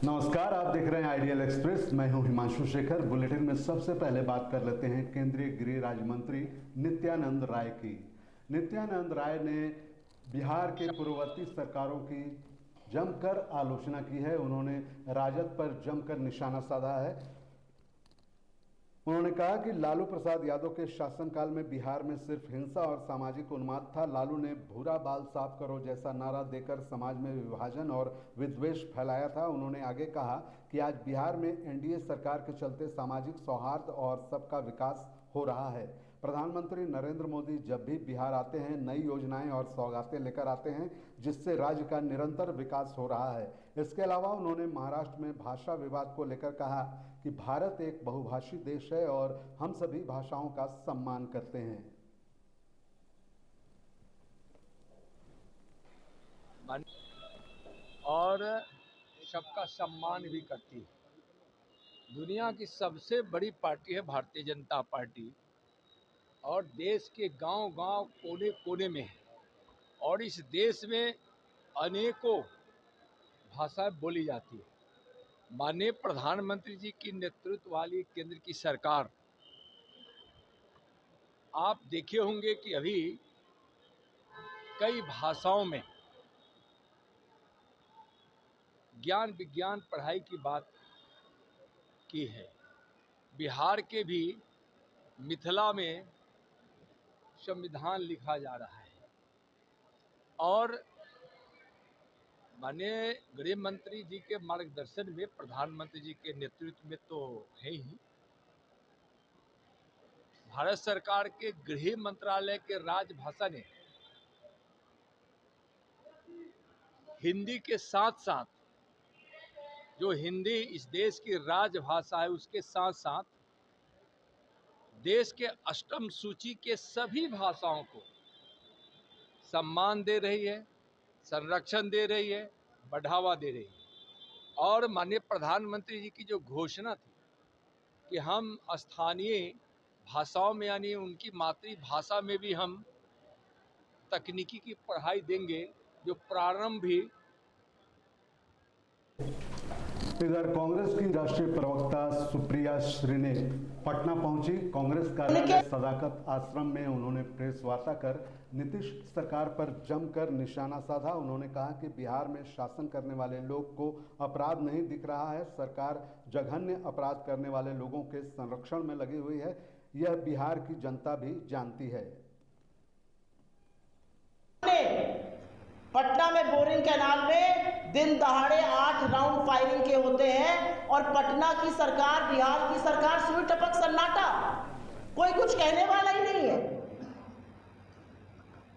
नमस्कार, आप देख रहे हैं आइडियल एक्सप्रेस। मैं हूं हिमांशु शेखर। बुलेटिन में सबसे पहले बात कर लेते हैं केंद्रीय गृह राज्य मंत्री नित्यानंद राय की। नित्यानंद राय ने बिहार के पूर्ववर्ती सरकारों की जमकर आलोचना की है। उन्होंने राजद पर जमकर निशाना साधा है। उन्होंने कहा कि लालू प्रसाद यादव के शासनकाल में बिहार में सिर्फ हिंसा और सामाजिक उन्माद था। लालू ने भूरा बाल साफ करो जैसा नारा देकर समाज में विभाजन और विद्वेष फैलाया था। उन्होंने आगे कहा कि आज बिहार में एनडीए सरकार के चलते सामाजिक सौहार्द और सबका विकास हो रहा है। प्रधानमंत्री नरेंद्र मोदी जब भी बिहार आते हैं नई योजनाएं और सौगातें लेकर आते हैं, जिससे राज्य का निरंतर विकास हो रहा है। इसके अलावा उन्होंने महाराष्ट्र में भाषा विवाद को लेकर कहा कि भारत एक बहुभाषी देश है और हम सभी भाषाओं का सम्मान करते हैं। और सबका सम्मान भी करती है। दुनिया की सबसे बड़ी पार्टी है भारतीय जनता पार्टी और देश के गांव-गांव कोने-कोने में है और इस देश में अनेकों भाषाएं बोली जाती है। माननीय प्रधानमंत्री जी की नेतृत्व वाली केंद्र की सरकार, आप देखे होंगे कि अभी कई भाषाओं में ज्ञान विज्ञान पढ़ाई की बात की है। बिहार के भी मिथिला में संविधान लिखा जा रहा है और माननीय गृह मंत्री जी के मार्गदर्शन में, प्रधानमंत्री जी के नेतृत्व में तो है ही, भारत सरकार के गृह मंत्रालय के राजभाषा ने हिंदी के साथ साथ, जो हिंदी इस देश की राजभाषा है, उसके साथ साथ देश के अष्टम सूची के सभी भाषाओं को सम्मान दे रही है, संरक्षण दे रही है, बढ़ावा दे रही है। और माननीय प्रधानमंत्री जी की जो घोषणा थी कि हम स्थानीय भाषाओं में यानी उनकी मातृभाषा में भी हम तकनीकी की पढ़ाई देंगे, जो प्रारंभ भी। इधर कांग्रेस की राष्ट्रीय प्रवक्ता सुप्रिया श्रीने पटना पहुंची। कांग्रेस कार्यालय सदाकत आश्रम में उन्होंने प्रेस वार्ता कर नीतीश सरकार पर जमकर निशाना साधा। उन्होंने कहा कि बिहार में शासन करने वाले लोग को अपराध नहीं दिख रहा है। सरकार जघन्य अपराध करने वाले लोगों के संरक्षण में लगी हुई है। यह बिहार की जनता भी जानती है। पटना में बोरिंग कैनाल में दिन दहाड़े 8 राउंड फायरिंग के होते हैं और पटना की सरकार, बिहार की सरकार सुई टपक सन्नाटा, कोई कुछ कहने वाला ही नहीं है।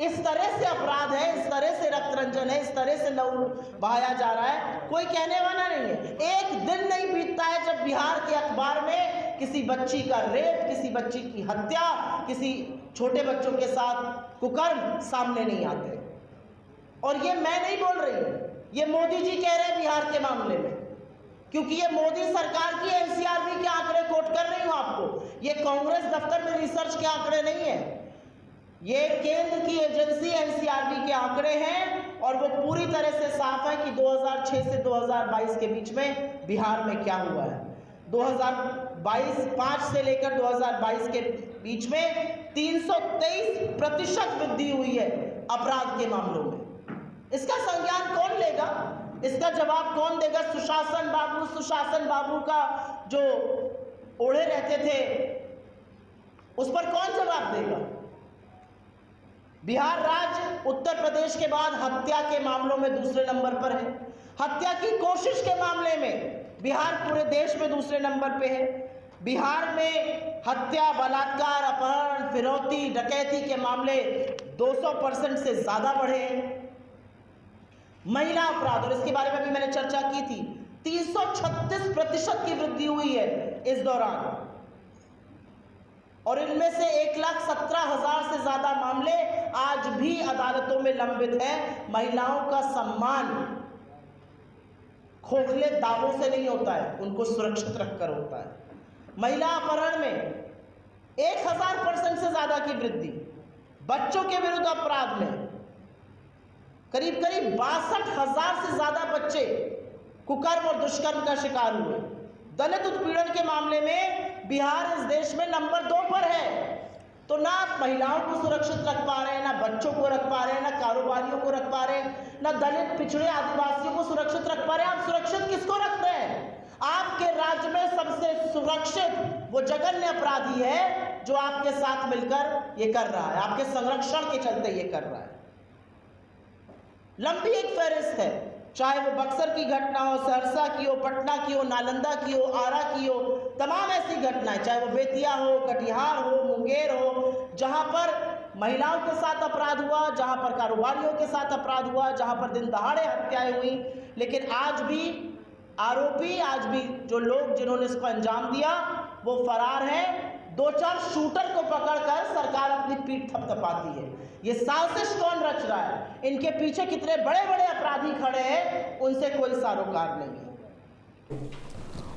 इस तरह से अपराध है, इस तरह से रक्त रंजन है, इस तरह से लहू बहाया जा रहा है, कोई कहने वाला नहीं है। एक दिन नहीं बीतता है जब बिहार के अखबार में किसी बच्ची का रेप, किसी बच्ची की हत्या, किसी छोटे बच्चों के साथ कुकर्म सामने नहीं आते। और ये मैं नहीं बोल रही हूं, ये मोदी जी कह रहे हैं बिहार के मामले में, क्योंकि ये मोदी सरकार की एनसीआरबी के आंकड़े कोट कर रही हूं आपको। ये कांग्रेस दफ्तर में रिसर्च के आंकड़े नहीं है, ये केंद्र की एजेंसी एनसीआरबी के आंकड़े हैं और वो पूरी तरह से साफ है कि 2006 से 2022 के बीच में बिहार में क्या हुआ है। 2022 से लेकर 2022 के बीच में 323% वृद्धि हुई है अपराध के मामलों में। इसका संज्ञान कौन लेगा, इसका जवाब कौन देगा? सुशासन बाबू का जो ओढ़े रहते थे उस पर कौन जवाब देगा? बिहार राज्य उत्तर प्रदेश के बाद हत्या के मामलों में दूसरे नंबर पर है। हत्या की कोशिश के मामले में बिहार पूरे देश में दूसरे नंबर पे है। बिहार में हत्या, बलात्कार, अपहरण, फिरौती, डकैती के मामले 200% से ज्यादा बढ़े हैं। महिला अपराध, और इसके बारे में भी मैंने चर्चा की थी, 336% की वृद्धि हुई है इस दौरान और इनमें से 1,17,000 से ज्यादा मामले आज भी अदालतों में लंबित हैं। महिलाओं का सम्मान खोखले दावों से नहीं होता है, उनको सुरक्षित रखकर होता है। महिला अपहरण में 1000% से ज्यादा की वृद्धि। बच्चों के विरुद्ध अपराध में करीब 62,000 से ज्यादा बच्चे कुकर्म और दुष्कर्म का शिकार हुए। दलित उत्पीड़न के मामले में बिहार इस देश में नंबर 2 पर है। तो ना आप महिलाओं को सुरक्षित रख पा रहे हैं, ना बच्चों को रख पा रहे हैं, ना कारोबारियों को रख पा रहे हैं, ना दलित पिछड़े आदिवासियों को सुरक्षित रख पा रहे हैं। आप सुरक्षित किसको रख रहे हैं? आपके राज्य में सबसे सुरक्षित वो जघन्य अपराधी है जो आपके साथ मिलकर ये कर रहा है, आपके संरक्षण के चलते ये कर रहा है। लंबी एक फहरिस्त है, चाहे वो बक्सर की घटना हो, सहरसा की हो, पटना की हो, नालंदा की हो, आरा की हो, तमाम ऐसी घटनाएं, चाहे वो बेतिया हो, कटिहार हो, मुंगेर हो, जहां पर महिलाओं के साथ अपराध हुआ, जहां पर कारोबारियों के साथ अपराध हुआ, जहां पर दिन दहाड़े हत्याएं हुई। लेकिन आज भी आरोपी, आज भी जो लोग जिन्होंने इसको अंजाम दिया वो फरार है। 2-4 शूटर को पकड़कर सरकार अपनी पीठ थपथपाती है। ये साजिश कौन रच रहा है, इनके पीछे कितने बड़े बड़े अपराधी खड़े हैं, उनसे कोई सरोकार नहीं है।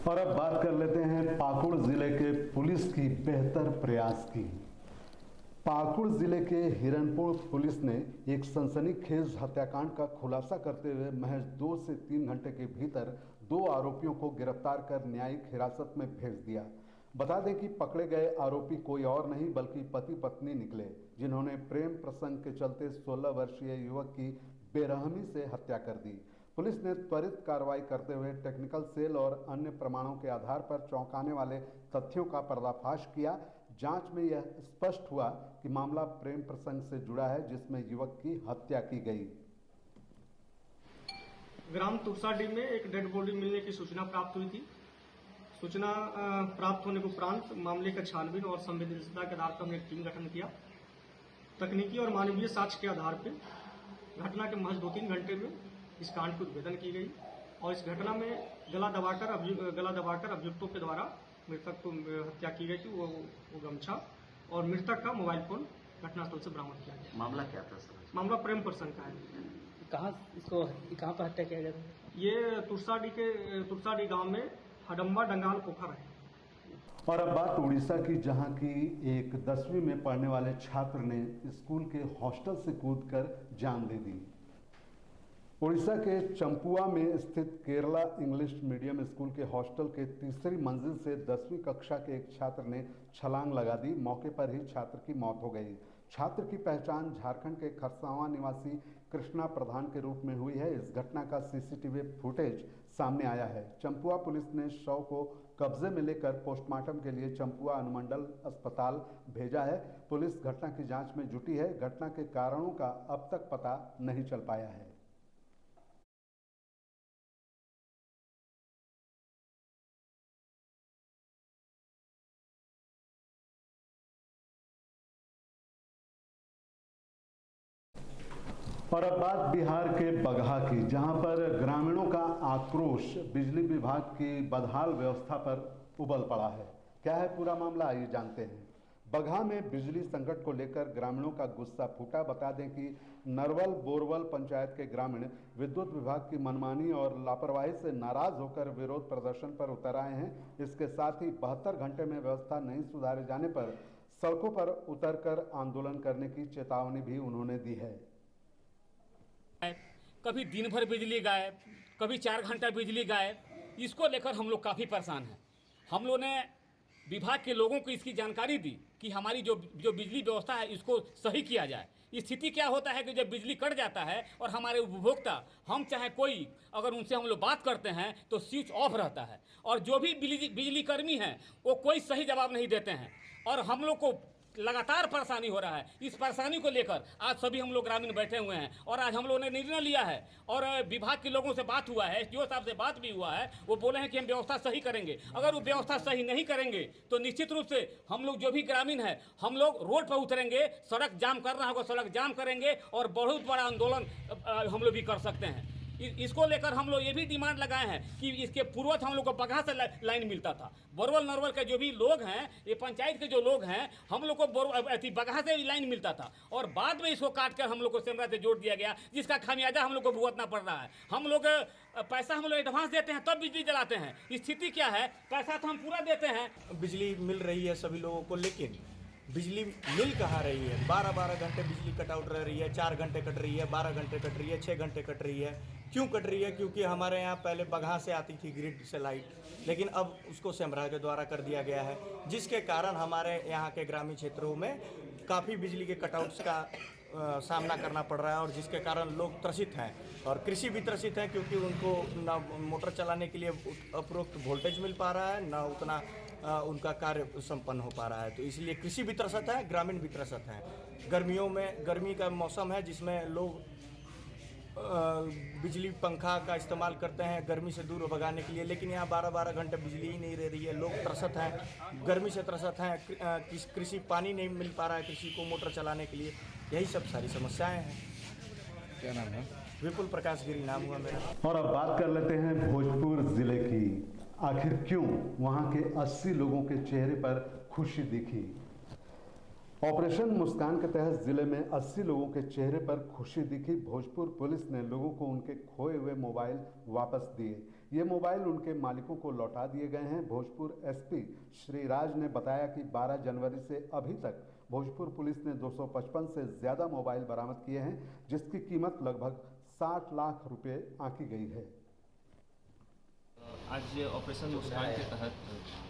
और अब बात कर लेते हैं पाकुड़ जिले के पुलिस की बेहतर प्रयास की। पाकुड़ जिले के हिरनपुर पुलिस ने एक सनसनीखेज हत्याकांड का खुलासा करते हुए महज 2 से 3 घंटे के भीतर 2 आरोपियों को गिरफ्तार कर न्यायिक हिरासत में भेज दिया। बता दें कि पकड़े गए आरोपी कोई और नहीं बल्कि पति पत्नी निकले, जिन्होंने प्रेम प्रसंग के चलते 16 वर्षीय युवक की बेरहमी से हत्या कर दी। पुलिस ने त्वरित कार्रवाई करते हुए टेक्निकल सेल और अन्य प्रमाणों के आधार पर चौंकाने वाले तथ्यों का पर्दाफाश किया। जांच में यह स्पष्ट हुआ कि मामला प्रेम प्रसंग से जुड़ा है, जिसमें युवक की हत्या की गई। ग्राम तुरसाडीह में एक डेड बॉडी मिलने की सूचना प्राप्त हुई थी। सूचना प्राप्त होने के उपरांत मामले का छानबीन और संवेदनशीलता के आधार पर हमने एक टीम गठन किया। तकनीकी और मानवीय साक्ष्य के आधार पर घटना के महज 2-3 घंटे में इस कांड की उद्भेदन की गई और इस घटना में गला दबाकर अभियुक्तों के द्वारा मृतक को हत्या की गई थी। वो गमछा और मृतक का मोबाइल फोन घटनास्थल से बरामद किया गया। मामला क्या था सर? मामला प्रेम प्रसंग का है। कहाँ पर हत्या किया गया था? ये तुरसाडीह गांव में हडम्बा डंगाल पोखर है। और अब बात उड़ीसा की, जहां की एक 10वीं में पढ़ने वाले छात्र ने स्कूल के हॉस्टल से कूदकर जान दे दी। उड़ीसा के चंपुआ में स्थित केरला इंग्लिश मीडियम स्कूल के हॉस्टल के 3री मंजिल से 10वीं कक्षा के एक छात्र ने छलांग लगा दी। मौके पर ही छात्र की मौत हो गई। छात्र की पहचान झारखंड के खरसावां निवासी कृष्णा प्रधान के रूप में हुई है। इस घटना का सीसीटीवी फुटेज सामने आया है। चंपुआ पुलिस ने शव को कब्जे में लेकर पोस्टमार्टम के लिए चंपुआ अनुमंडल अस्पताल भेजा है। पुलिस घटना की जांच में जुटी है। घटना के कारणों का अब तक पता नहीं चल पाया है। और अब बात बिहार के बगहा की, जहां पर ग्रामीणों का आक्रोश बिजली विभाग की बदहाल व्यवस्था पर उबल पड़ा है। क्या है पूरा मामला, आइए जानते हैं। बगहा में बिजली संकट को लेकर ग्रामीणों का गुस्सा फूटा। बता दें कि नरवल बोरवल पंचायत के ग्रामीण विद्युत विभाग की मनमानी और लापरवाही से नाराज होकर विरोध प्रदर्शन पर उतर आए हैं। इसके साथ ही 72 घंटे में व्यवस्था नहीं सुधारे जाने पर सड़कों पर उतरकर आंदोलन करने की चेतावनी भी उन्होंने दी है। कभी दिन भर बिजली गायब, कभी 4 घंटा बिजली गायब। इसको लेकर हम लोग काफ़ी परेशान हैं। हम लोग ने विभाग के लोगों को इसकी जानकारी दी कि हमारी जो बिजली व्यवस्था है इसको सही किया जाए। स्थिति क्या होता है कि जब बिजली कट जाता है और हमारे उपभोक्ता, हम चाहे कोई अगर उनसे हम लोग बात करते हैं तो स्विच ऑफ रहता है और जो भी बिजली कर्मी हैं वो कोई सही जवाब नहीं देते हैं और हम लोग को लगातार परेशानी हो रहा है। इस परेशानी को लेकर आज सभी हम लोग ग्रामीण बैठे हुए हैं और आज हम लोगों ने निर्णय लिया है और विभाग के लोगों से बात हुआ है, एसडीओ साहब से बात भी हुआ है। वो बोले हैं कि हम व्यवस्था सही करेंगे। अगर वो व्यवस्था सही नहीं करेंगे तो निश्चित रूप से हम लोग जो भी ग्रामीण हैं हम लोग रोड पर उतरेंगे, सड़क जाम करना होगा सड़क जाम करेंगे और बहुत बड़ा आंदोलन हम लोग भी कर सकते हैं। इसको लेकर हम लोग ये भी डिमांड लगाए हैं कि इसके पूर्वज हम लोग को बगहा से लाइन मिलता था। बोरवल नरवल के जो भी लोग हैं, ये पंचायत के जो लोग हैं, हम लोग को बगहा से लाइन मिलता था और बाद में इसको काट कर हम लोग को सेमरा से जोड़ दिया गया, जिसका खामियाजा हम लोग को भुगतना पड़ रहा है। हम लोग पैसा हम लोग एडवांस देते हैं तब बिजली जलाते हैं। स्थिति क्या है, पैसा तो हम पूरा देते हैं, बिजली मिल रही है सभी लोगों को, लेकिन बिजली मिल कहाँ रही है। 12-12 घंटे बिजली कटआउट रह रही है, 4 घंटे कट रही है, 12 घंटे कट रही है, 6 घंटे कट रही है। क्यों कट रही है? क्योंकि हमारे यहाँ पहले बगहा से आती थी ग्रिड से लाइट, लेकिन अब उसको सेमरा के द्वारा कर दिया गया है, जिसके कारण हमारे यहाँ के ग्रामीण क्षेत्रों में काफ़ी बिजली के कटआउट्स का सामना करना पड़ रहा है, और जिसके कारण लोग त्रसित हैं और कृषि भी त्रसित है, क्योंकि उनको ना मोटर चलाने के लिए उपरोक्त वोल्टेज मिल पा रहा है, ना उतना उनका कार्य संपन्न हो पा रहा है। तो इसलिए कृषि भी त्रसित है, ग्रामीण भी त्रसित है। गर्मियों में गर्मी का मौसम है, जिसमें लोग बिजली पंखा का इस्तेमाल करते हैं गर्मी से दूर भगाने के लिए, लेकिन यहाँ 12-12 घंटे बिजली ही नहीं रह रही है। लोग त्रसित हैं, गर्मी से त्रसित हैं, कृषि पानी नहीं मिल पा रहा है कृषि को मोटर चलाने के लिए। यही सब सारी समस्याएं हैं। क्या नाम है? विपुल प्रकाश गिरी नाम हुआ मेरा। और अब बात कर लेते हैं भोजपुर जिले की। आखिर क्यों वहां के 80 लोगों के चेहरे पर खुशी दिखी? ऑपरेशन मुस्कान के तहत जिले में 80 लोगों के चेहरे पर खुशी दिखी। भोजपुर पुलिस ने लोगों को उनके खोए हुए मोबाइल वापस दिए। ये मोबाइल उनके मालिकों को लौटा दिए गए हैं। भोजपुर एसपी श्रीराज ने बताया कि 12 जनवरी से अभी तक भोजपुर पुलिस ने 255 से ज़्यादा मोबाइल बरामद किए हैं, जिसकी कीमत लगभग 60 लाख रुपए आंकी गई है। आज ऑपरेशन मुस्कान के तहत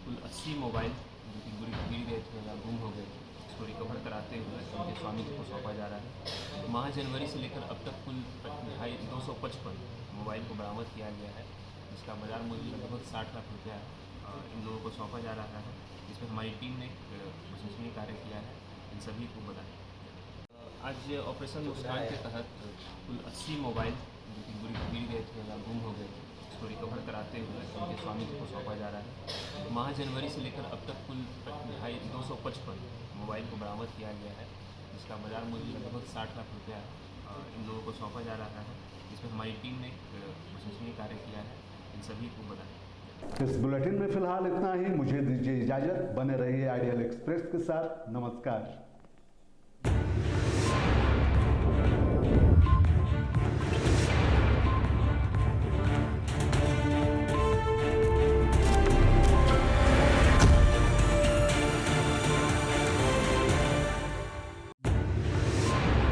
कुल 80 मोबाइल जो कि गिर गए थे या गुम हो गए थे, उसको रिकवर कराते हुए उनके स्वामी को सौंपा जा रहा है। माह जनवरी से लेकर अब तक कुल 255 मोबाइल को बरामद किया गया है, जिसका बाजार मूल्य लगभग 60 लाख रुपया इन लोगों को सौंपा जा रहा है। इसमें हमारी टीम ने प्रशंसनीय कार्य किया है, इन सभी को बधाई। आज ऑपरेशन मुस्कान के तहत कुल 80 मोबाइल जो कि गिर गए थे या गुम हो गए थे, उसको रिकवर कराते हुए उनके स्वामी को सौंपा जा रहा है। माह जनवरी से लेकर अब तक कुल 255 मोबाइल को बरामद किया गया है, जिसका बाजार मूल्य लगभग 60 लाख रुपया इन लोगों को सौंपा जा रहा है। इसमें हमारी टीम ने प्रशंसनीय कार्य किया है, इन सभी को बधाई। इस बुलेटिन में फिलहाल इतना ही। मुझे दीजिए इजाजत। बने रहिए आइडियल एक्सप्रेस के साथ। नमस्कार।